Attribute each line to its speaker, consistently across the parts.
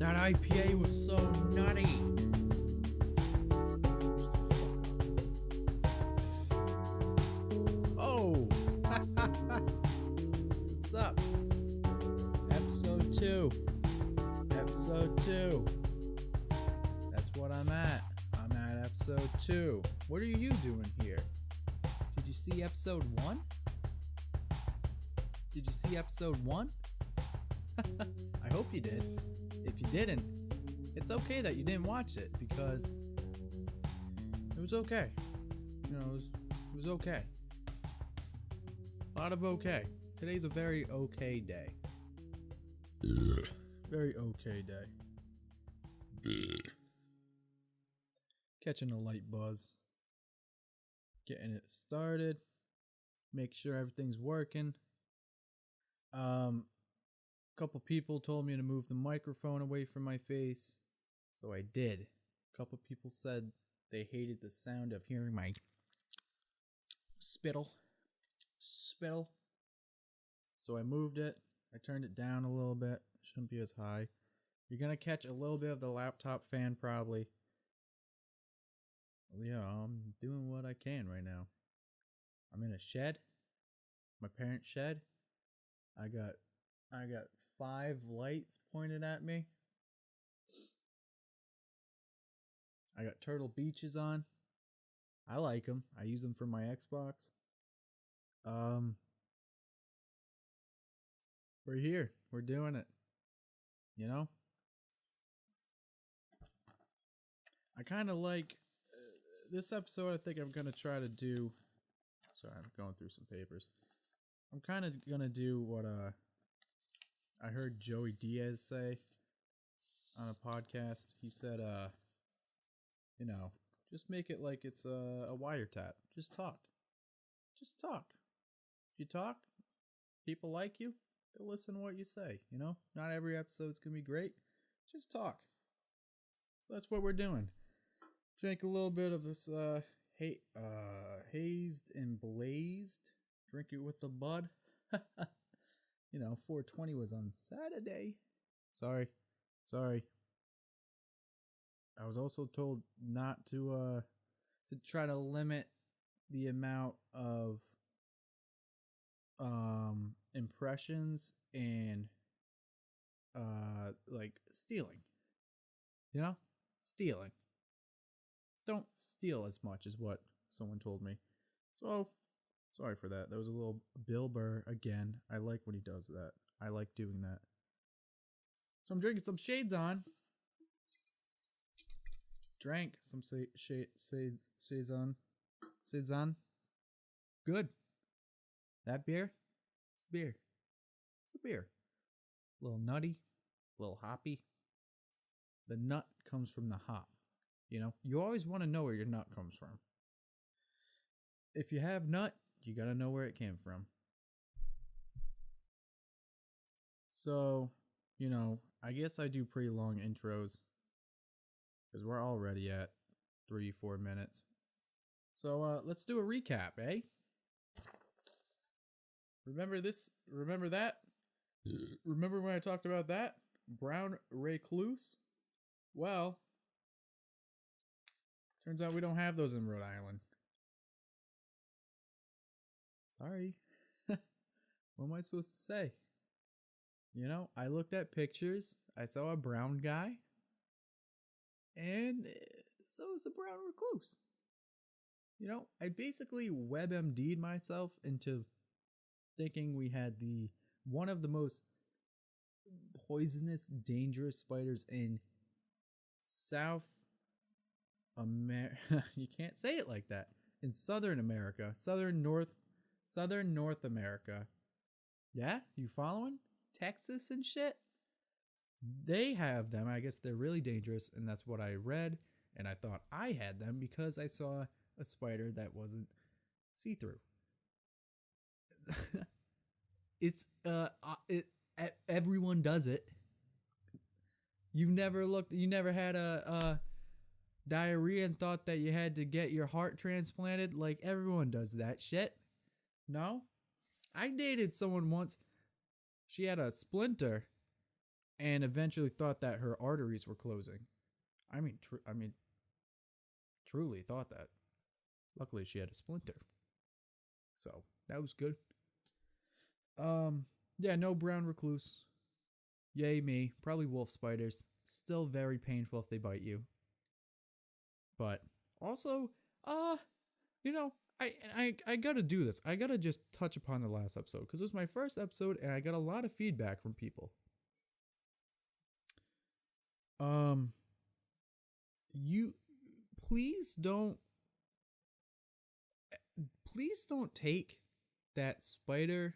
Speaker 1: That IPA was so nutty. Oh, what's up? Episode 2. Episode 2. That's what I'm at. I'm at episode 2. What are you doing here? Did you see episode 1? Did you see episode 1? I hope you did. If you didn't, it's okay that you didn't watch it because it was okay. You know, it was okay. A lot of okay. Today's a very okay day. Very okay day. Catching a light buzz. Getting it started. Make sure everything's working. Couple people told me to move the microphone away from my face, so I did. A couple people said they hated the sound of hearing my spittle. So I moved it. I turned it down a little bit. Shouldn't be as high. You're gonna catch a little bit of the laptop fan probably. Yeah, I'm doing what I can right now. I'm in a shed. My parents' shed. I got 5 lights pointed at me. I got Turtle Beaches on. I like them. I use them for my Xbox. We're here. We're doing it. You know? I kind of like this episode. I think I'm going to try to do. Sorry, I'm going through some papers. I'm kind of going to do what I heard Joey Diaz say on a podcast. He said, you know, just make it like it's a wiretap. Just talk. Just talk. If you talk, people like you, they'll listen to what you say, you know? Not every episode's gonna be great. Just talk. So that's what we're doing. Drink a little bit of this hazed and blazed. Drink it with the bud. You know, 420 was on Saturday. Sorry. I was also told not to try to limit the amount of impressions and like stealing. You know? Stealing. Don't steal as much as what someone told me. So sorry for that. That was a little Bill Burr again. I like when he does that. I like doing that. So I'm drinking some Shades On. Drank some Shades On. Good. That beer? It's a beer. It's a beer. A little nutty. A little hoppy. The nut comes from the hop. You know? You always want to know where your nut comes from. If you have nut, you gotta know where it came from. So, you know, I guess I do pretty long intros because we're already at 3-4 minutes. So let's do a recap, eh? Remember this? Remember that? Remember when I talked about that? Brown recluse? Well, turns out we don't have those in Rhode Island. Sorry. What am I supposed to say? You know, I looked at pictures. I saw a brown guy. And so is a brown recluse. You know, I basically WebMD'd myself into thinking we had one of the most poisonous, dangerous spiders in South America. You can't say it like that. In Southern America. Southern North America. Yeah? You following? Texas and shit? They have them. I guess they're really dangerous, and that's what I read. And I thought I had them because I saw a spider that wasn't see-through. Everyone does it. You never had a diarrhea and thought that you had to get your heart transplanted? Like, everyone does that shit. No? I dated someone once. She had a splinter and eventually thought that her arteries were closing. Truly thought that. Luckily, she had a splinter, so that was good. Yeah, no brown recluse. Yay me. Probably wolf spiders. Still very painful if they bite you. But also, you know, I gotta do this. I gotta just touch upon the last episode because it was my first episode and I got a lot of feedback from people. You please don't take that spider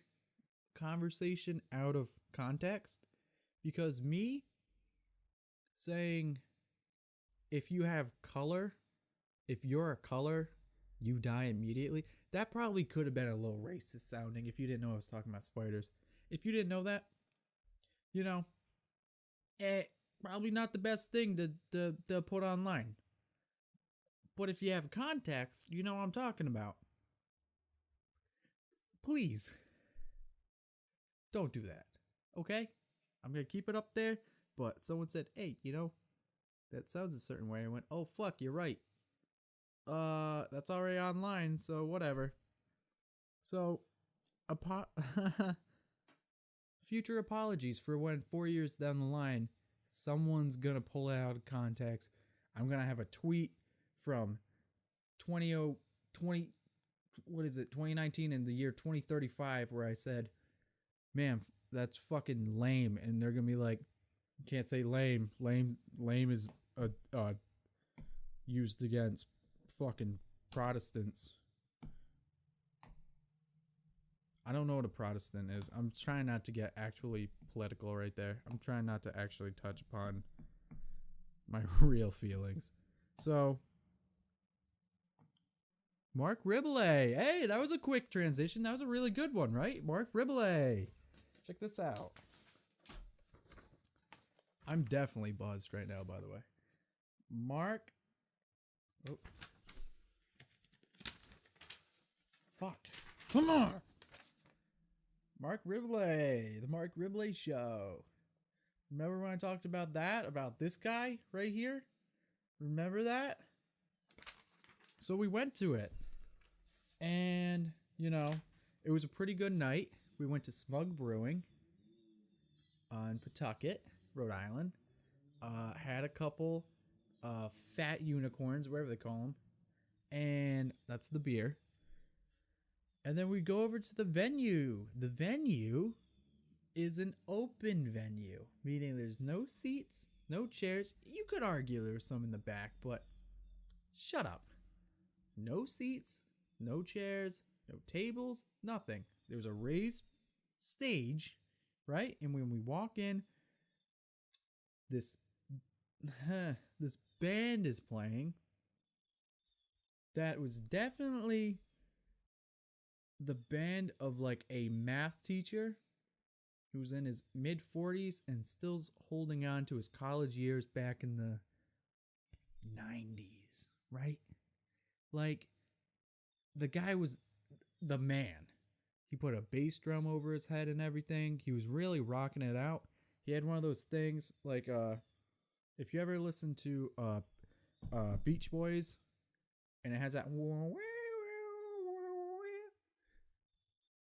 Speaker 1: conversation out of context, because me saying if you're a color, you die immediately, that probably could have been a little racist sounding if you didn't know I was talking about spiders. If you didn't know that, you know, probably not the best thing to put online. But if you have context, you know what I'm talking about. Please, don't do that, okay? I'm going to keep it up there, but someone said, hey, you know, that sounds a certain way. I went, oh, fuck, you're right. That's already online, so whatever. So, future apologies for when 4 years down the line, someone's gonna pull it out of context. I'm gonna have a tweet from 2019 in the year 2035 where I said, man, that's fucking lame. And they're gonna be like, you can't say lame. Lame is used against fucking Protestants. I don't know what a Protestant is. I'm trying not to get actually political right there. I'm trying not to actually touch upon my real feelings. So, Mark Ribble. Hey, that was a quick transition. That was a really good one, right? Mark Ribble. Check this out. I'm definitely buzzed right now, by the way. Mark. Oh. Fuck. Come on. Mark Ribble. The Mark Ribble Show. Remember when I talked about that? About this guy right here? Remember that? So we went to it. And, you know, it was a pretty good night. We went to Smug Brewing on Pawtucket, Rhode Island. Had a couple fat unicorns, whatever they call them. And that's the beer. And then we go over to the venue. The venue is an open venue, meaning there's no seats, no chairs. You could argue there's some in the back, but shut up. No seats, no chairs, no tables, nothing. There's a raised stage, right? And when we walk in, this band is playing. That was definitely the band of like a math teacher who's in his mid-40s and still holding on to his college years back in the 90s, right? Like, the guy was the man. He put a bass drum over his head and everything. He was really rocking it out. He had one of those things like, if you ever listen to Beach Boys, and it has that.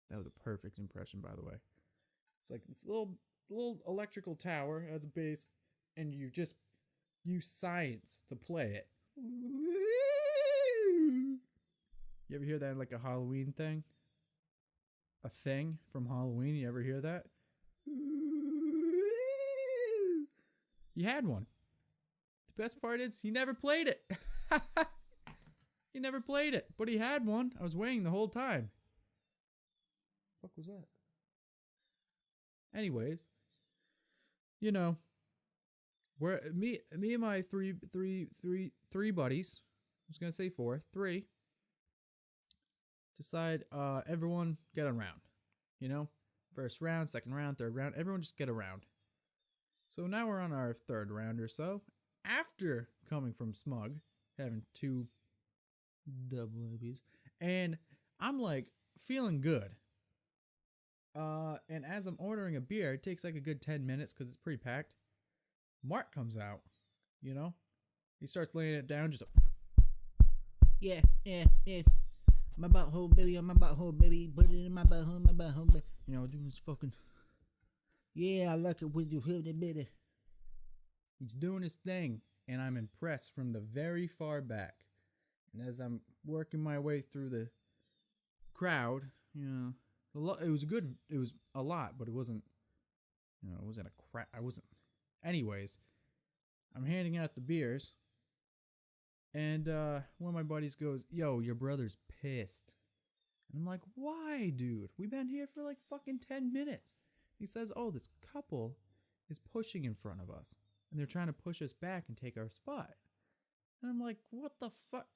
Speaker 1: That was a perfect impression, by the way. It's like this little electrical tower has a bass, and you just use science to play it. You ever hear that in like a Halloween thing? A thing from Halloween? You ever hear that? He had one. The best part is he never played it. He never played it, but he had one. I was waiting the whole time. What the fuck was that? Anyways, you know, where me and my three buddies, I was gonna say three, decide everyone get around. You know, first round, second round, third round, everyone just get around. So now we're on our third round or so. After coming from Smug, having 2 double IPs, and I'm like feeling good. And as I'm ordering a beer, it takes like a good 10 minutes because it's pretty packed. Mark comes out, you know? He starts laying it down, just
Speaker 2: Yeah, yeah, yeah. My butthole, baby, on my butthole, baby. Put it in my butthole, baby.
Speaker 1: doing this fucking.
Speaker 2: Yeah, I like it with you, baby.
Speaker 1: He's doing his thing, and I'm impressed from the very far back. And as I'm working my way through the crowd, it was good. It was a lot, but it wasn't. It wasn't a crap. I wasn't. Anyways, I'm handing out the beers, and one of my buddies goes, "Yo, your brother's pissed." And I'm like, "Why, dude? We've been here for like fucking 10 minutes." He says, "Oh, this couple is pushing in front of us, and they're trying to push us back and take our spot." And I'm like, "What the fuck?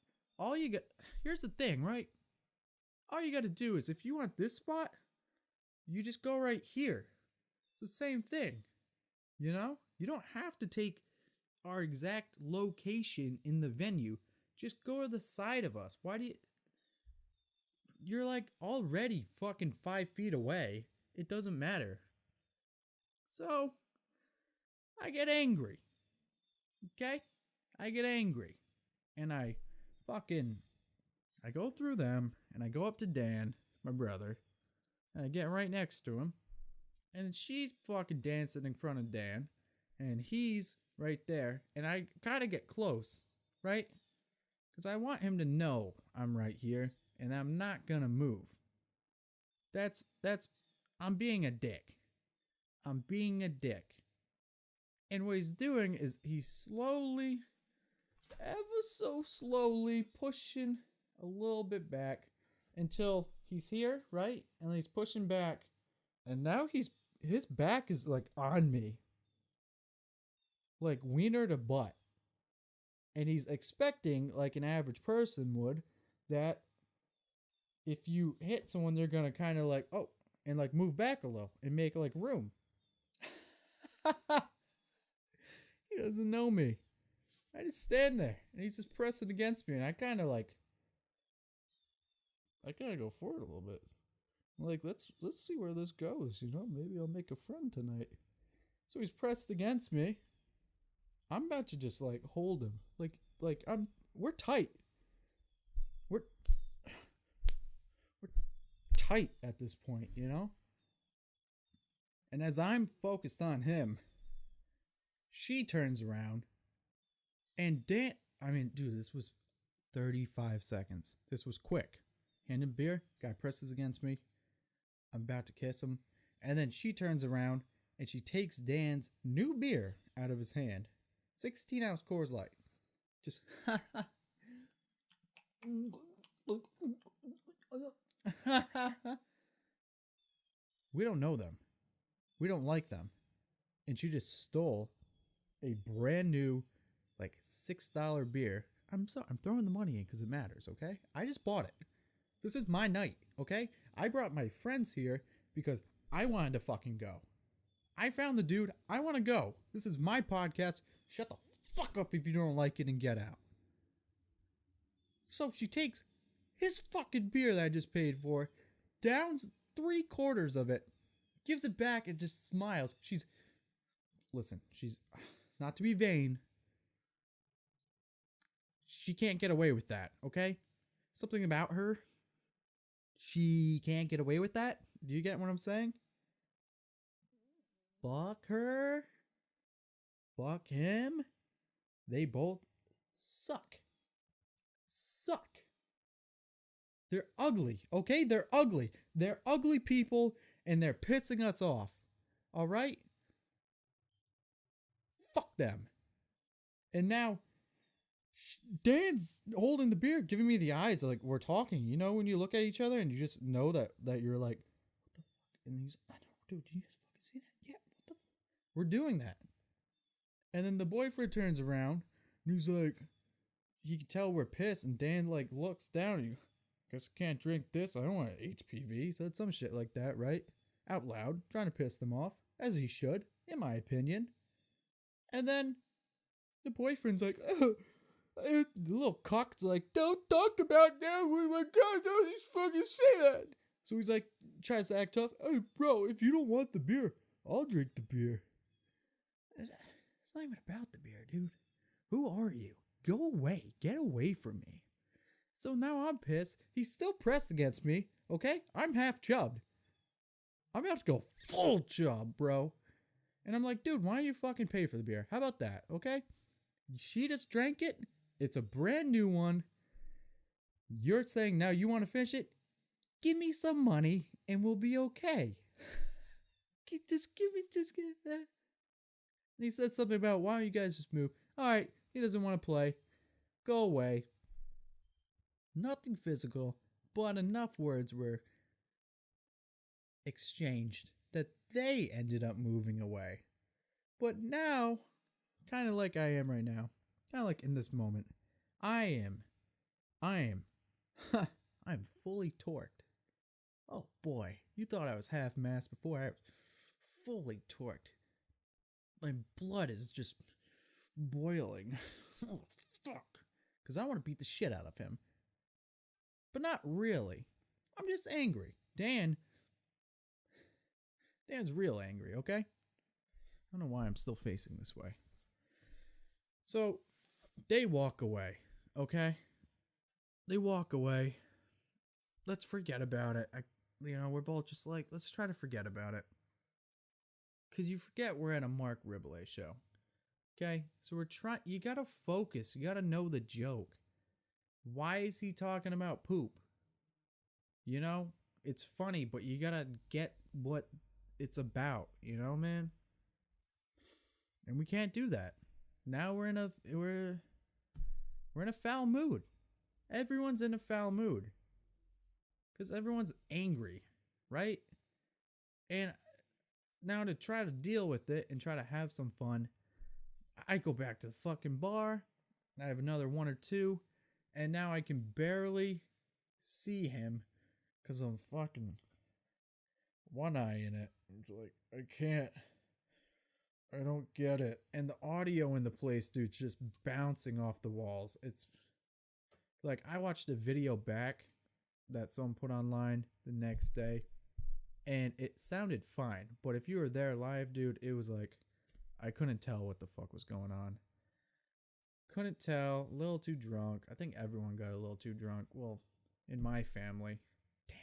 Speaker 1: Here's the thing, right? All you got to do is if you want this spot, you just go right here. It's the same thing, You don't have to take our exact location in the venue. Just go to the side of us. Why do you... You're like already fucking 5 feet away. It doesn't matter." So, I get angry. Okay? I get angry. And I go through them, and I go up to Dan, my brother, and I get right next to him, and she's fucking dancing in front of Dan, and he's right there, and I gotta get close, right? Because I want him to know I'm right here, and I'm not gonna move. I'm being a dick. I'm being a dick. And what he's doing is he's slowly, ever so slowly, pushing a little bit back until he's here, right? And he's pushing back, and now his back is like on me, like wiener to butt, and he's expecting, like an average person would, that if you hit someone, they're gonna kind of like, oh, and like move back a little and make like room. He doesn't know me. I just stand there, and he's just pressing against me, and I kind of go forward a little bit. I'm like, let's see where this goes. Maybe I'll make a friend tonight. So he's pressed against me. I'm about to just like hold him, we're tight. We're tight at this point, And as I'm focused on him, she turns around, and dude, this was 35 seconds. This was quick. Hand him beer, guy presses against me. I'm about to kiss him, and then she turns around, and she takes Dan's new beer out of his hand. 16-ounce Coors Light. Just, we don't know them. We don't like them. And she just stole a brand new, like, $6 beer. I'm throwing the money in because it matters, okay? I just bought it. This is my night, okay? I brought my friends here because I wanted to fucking go. I found the dude. I want to go. This is my podcast. Shut the fuck up if you don't like it and get out. So she takes his fucking beer that I just paid for, downs 3/4 of it, gives it back, and just smiles. She's not to be vain. She can't get away with that, okay? Something about her. She can't get away with that. Do you get what I'm saying? Fuck her. Fuck him. They both suck. They're ugly, okay? They're ugly. They're ugly people, and they're pissing us off. All right? Fuck them. And now, Dan's holding the beer, giving me the eyes like we're talking. When you look at each other and you just know that you're like, what the fuck? And he's, I know, dude, do you fucking see that? Yeah, what the fuck? We're doing that. And then the boyfriend turns around and he's like, he can tell we're pissed. And Dan like looks down and he, guess I can't drink this. I don't want HPV. He said some shit like that, right? Out loud, trying to piss them off, as he should, in my opinion. And then the boyfriend's like, the little cock's like, don't talk about that. Oh my God, don't just fucking say that. So he's like, tries to act tough. Hey, bro, if you don't want the beer, I'll drink the beer. It's not even about the beer, dude. Who are you? Go away. Get away from me. So now I'm pissed. He's still pressed against me, okay? I'm half chubbed. I'm about to go full chub, bro. And I'm like, dude, why don't you fucking pay for the beer? How about that, okay? She just drank it. It's a brand new one. You're saying now you want to finish it? Give me some money and we'll be okay. Just give that. And he said something about, why don't you guys just move? All right, he doesn't want to play. Go away. Nothing physical, but enough words were exchanged that they ended up moving away. But now, kind of like I am right now, kind of like in this moment, I am I'm fully torqued. Oh boy, you thought I was half-mast before. I was fully torqued. My blood is just boiling. Oh, fuck. Because I want to beat the shit out of him. But not really. I'm just angry. Dan's real angry, okay? I don't know why I'm still facing this way. So, they walk away, okay? They walk away. Let's forget about it. We're both just like, let's try to forget about it. Because you forget we're at a Mark Ribble show. Okay? So you gotta focus. You gotta know the joke. Why is he talking about poop? It's funny, but you gotta get what it's about, man? And we can't do that. Now we're in a foul mood. Everyone's in a foul mood. Because everyone's angry, right? And now to try to deal with it and try to have some fun, I go back to the fucking bar. I have another one or two. And now I can barely see him because I'm fucking one eye in it. It's like, I don't get it. And the audio in the place, dude, just bouncing off the walls. It's like, I watched a video back that someone put online the next day, and it sounded fine. But if you were there live, dude, it was like, I couldn't tell what the fuck was going on. Couldn't tell. A little too drunk. I think everyone got a little too drunk. Well, in my family. Dan.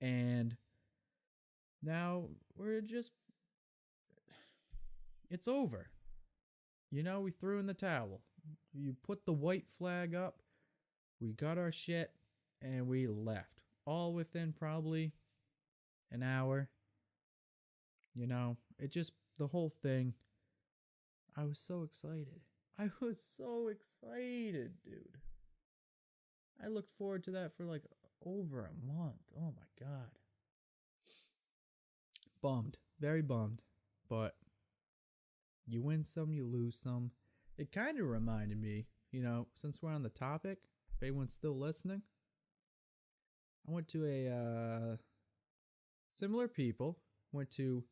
Speaker 1: And now we're just... It's over. We threw in the towel. You put the white flag up. We got our shit. And we left. All within probably an hour. It just... The whole thing. I was so excited. I was so excited, dude. I looked forward to that for like over a month. Oh my god. Bummed. Very bummed. But you win some, you lose some. It kind of reminded me, since we're on the topic, if anyone's still listening, I went to a similar people. Went to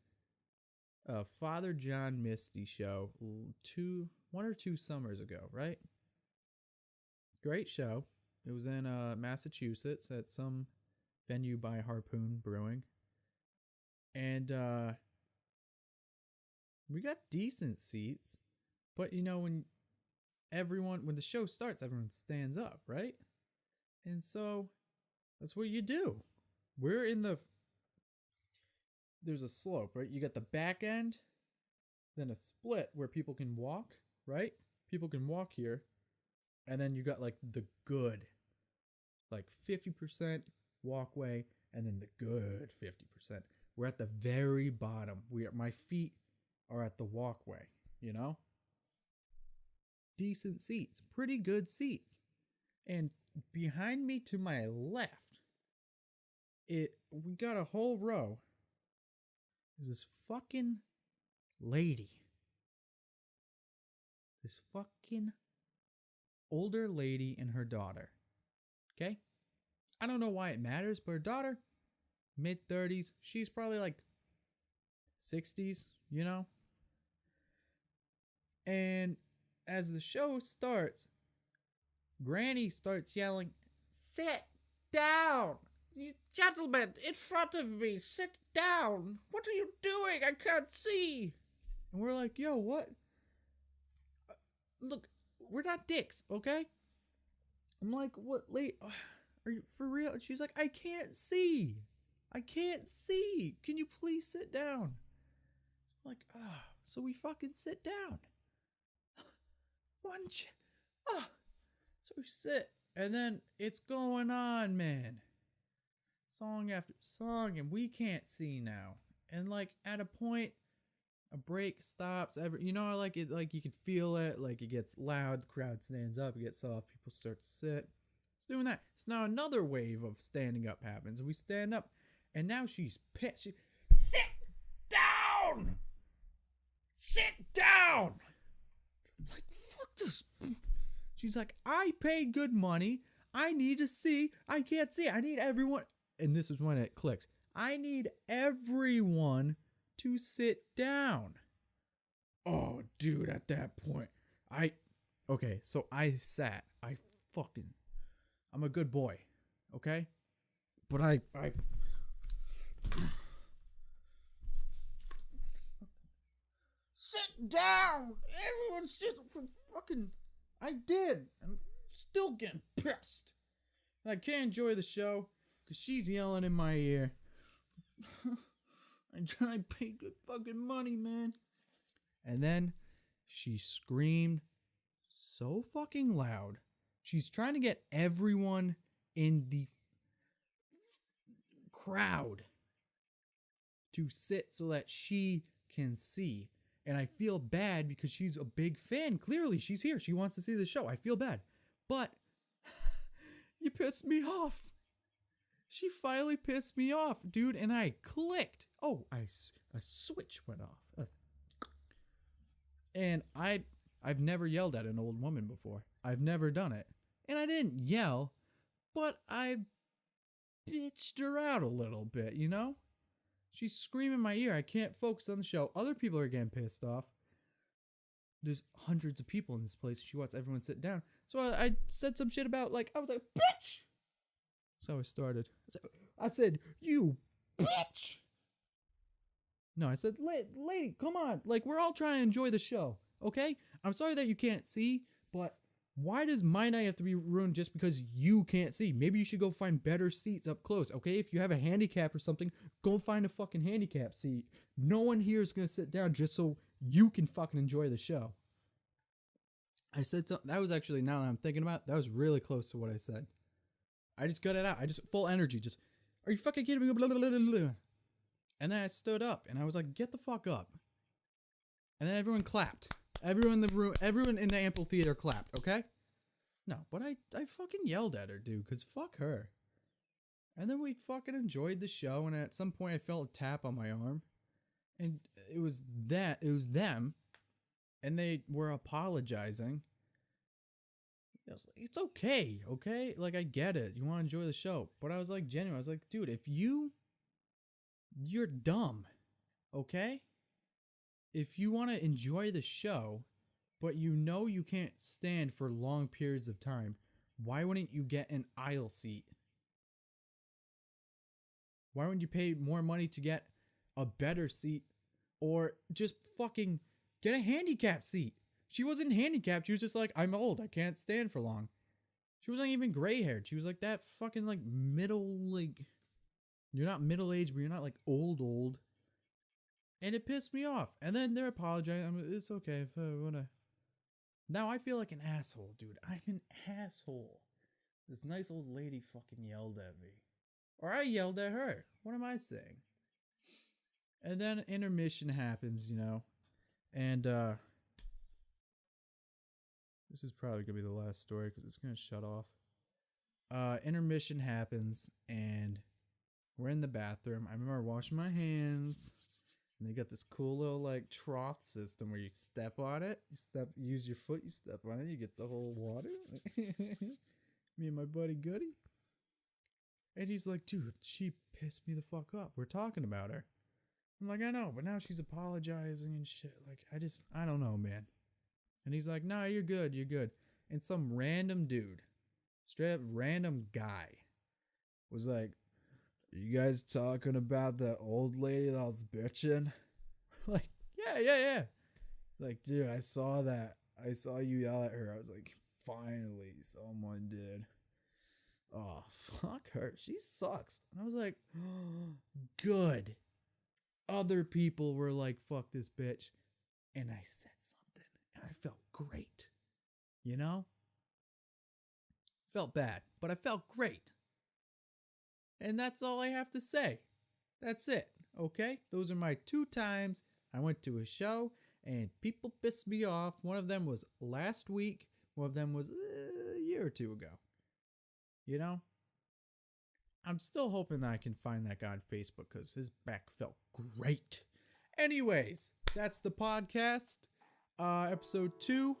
Speaker 1: a Father John Misty show 1 or 2 summers ago, right? Great show. It was in Massachusetts at some venue by Harpoon Brewing. And we got decent seats. But when the show starts, everyone stands up, right? And so that's what you do. We're in there's a slope, right? You got the back end, then a split where people can walk, right? People can walk here. And then you got like the good, like 50% walkway, and then the good 50%. We're at the very bottom. My feet are at the walkway, Decent seats, pretty good seats. And behind me to my left, we got a whole row. Is this fucking lady. This fucking older lady and her daughter. Okay? I don't know why it matters, but her daughter, mid-30s, she's probably like 60s, And as the show starts, Granny starts yelling, "Sit down! You gentlemen in front of me, sit down! What are you doing? I can't see!" And we're like, yo, what? look, we're not dicks, okay? I'm like, what, late? Are you for real? And she's like, I can't see. I can't see. Can you please sit down? I'm like, so we fucking sit down. So we sit, and then it's going on, man. Song after song, and we can't see now. And like at a point, a break stops. Like it, like you can feel it. Like it gets loud, the crowd stands up. It gets soft, people start to sit. It's doing that. So now another wave of standing up happens, and we stand up, and now she's pissed. Sit down. Sit down. I'm like, fuck this. She's like, I paid good money. I need to see. I can't see. I need everyone. And this is when it clicks. I need everyone to sit down. Oh, dude, at that point, so I sat. I'm a good boy, okay? But I sit down. Everyone sit for fucking. I did. I'm still getting pissed. And I can't enjoy the show because she's yelling in my ear. I paid good fucking money, man. And then she screamed so fucking loud. She's trying to get everyone in the crowd to sit so that she can see. And I feel bad because she's a big fan. Clearly, she's here. She wants to see the show. I feel bad. But you pissed me off. She finally pissed me off, dude, and I clicked. Oh, a switch went off. And I've never yelled at an old woman before. I've never done it. And I didn't yell, but I bitched her out a little bit, you know? She's screaming in my ear. I can't focus on the show. Other people are getting pissed off. There's hundreds of people in this place. She wants everyone to sit down. So I said some shit about, I was like, bitch! That's how I started. I said, you bitch! No, I said, lady, come on. We're all trying to enjoy the show, okay? I'm sorry that you can't see, but why does my night have to be ruined just because you can't see? Maybe you should go find better seats up close, okay? If you have a handicap or something, go find a fucking handicap seat. No one here is going to sit down just so you can fucking enjoy the show. I said something. That was actually, now that I'm thinking about it, that was really close to what I said. I just got it out. I just, full energy, just, are you fucking kidding me? Blah, blah, blah, blah, blah. And then I stood up and I was like, get the fuck up. And then everyone clapped. Everyone in the room, everyone in the amphitheater clapped, okay? No, but I fucking yelled at her, dude, because fuck her. And then we fucking enjoyed the show, and at some point I felt a tap on my arm. And it was them, and they were apologizing. I was like, it's okay, okay? I get it. You want to enjoy the show. But I was genuine. I was like, dude, if you're dumb, okay? If you want to enjoy the show, but you can't stand for long periods of time, why wouldn't you get an aisle seat? Why wouldn't you pay more money to get a better seat or just fucking get a handicap seat? She wasn't handicapped. She was just like, I'm old. I can't stand for long. She wasn't even gray haired. She was like that fucking middle, you're not middle aged, but you're not old. And it pissed me off. And then they're apologizing. I mean, it's okay if I wanna. Now I feel like an asshole, dude. I'm an asshole. This nice old lady fucking yelled at me. Or I yelled at her. What am I saying? And then intermission happens, And, this is probably gonna be the last story because it's gonna shut off. Intermission happens and we're in the bathroom. I remember washing my hands. And they got this cool little trough system where you step on it, use your foot, you step on it, you get the whole water. Me and my buddy Goody. And he's like, dude, she pissed me the fuck up. We're talking about her. I'm like, I know, but now she's apologizing and shit. I don't know, man. And he's like, nah, you're good. And some random dude, straight up random guy, was like, you guys talking about that old lady that was bitching? Yeah. He's like, dude, I saw that. I saw you yell at her. I was like, finally, someone did. Oh, fuck her. She sucks. And I was like, oh, good. Other people were like, fuck this bitch. And I said something. And I felt great. You know? Felt bad, but I felt great. And that's all I have to say. That's it. Okay? Those are my 2 times I went to a show and people pissed me off. One of them was last week. One of them was a year or 2 ago. You know? I'm still hoping that I can find that guy on Facebook because his back felt great. Anyways, that's the podcast. Episode 2.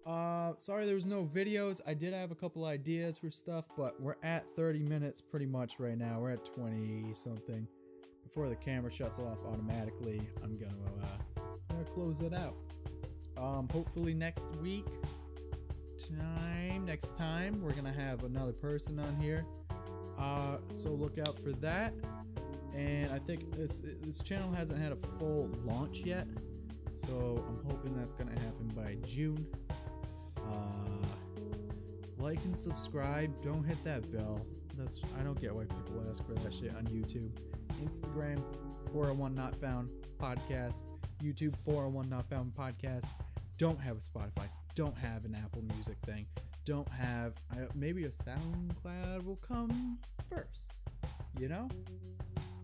Speaker 1: Sorry there was no videos. I did have a couple ideas for stuff, but we're at 30 minutes pretty much right now. We're at 20 something. Before the camera shuts off automatically, I'm gonna close it out. Hopefully next time we're gonna have another person on here. So look out for that. And I think this channel hasn't had a full launch yet, so I'm hoping that's gonna happen by June. Like and subscribe. Don't hit that bell. I don't get why people ask for that shit on YouTube. Instagram 401 Not Found Podcast. YouTube 401 Not Found Podcast. Don't have a Spotify. Don't have an Apple Music thing. Don't have maybe a SoundCloud will come first. You know?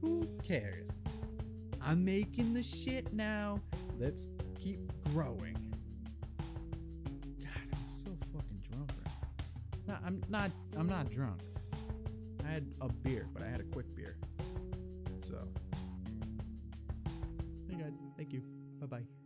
Speaker 1: Who cares? I'm making the shit now. Let's keep growing. God, I'm so fucking drunk right now. I'm not drunk. I had a beer, but I had a quick beer. So, hey guys, thank you. Bye-bye.